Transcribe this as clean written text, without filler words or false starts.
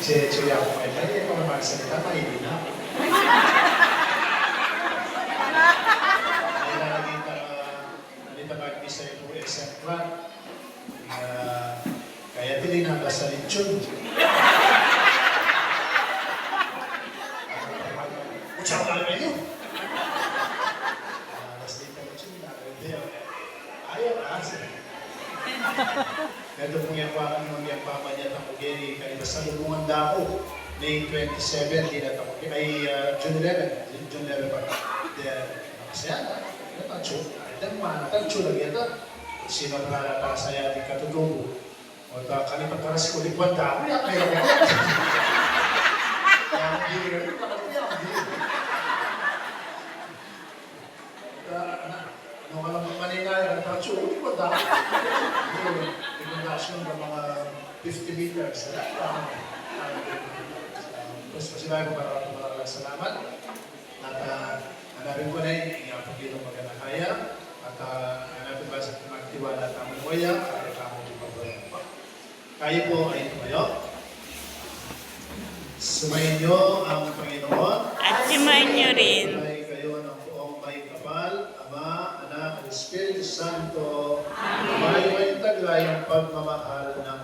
Che ako kay Tay, ako naman salita, mahilig na ako. Kaya nalita mag-isa yung SM Club. Kaya tininaga sa lechon. Utsang ka naman yun. Alas dito lechon, ayaw kasi. Ito pong yung pama niya ng Ugeri, kanina sa lubungan dako, May 27, di na tapos. Ay, June 11 pa. Kasi yan, natacho. Dan manatacho lagi ito. Sino na saya di katutubo. O kalipat para si Ulikwan dako, yan kaya ko. Yang hindi rin, ano ka lang Manila, natacho, Ulikwan dako. Rekomendasyon ng mga 50 meters. Tapos pasibayan ko para maraming salamat. At hanapin ko na yung pagkilong magandakaya. At hanapin ba sa magtiwala at aming waya para kamo ipagbayan pa. Kayo po ay tumayo. Sumayin niyo ang Panginoon. At sumayin niyo rin. Sumayin kayo ng buong may kapal, Ama, Anak, at Espiritu Santo. Amen. May taglay ang pagmamahal ng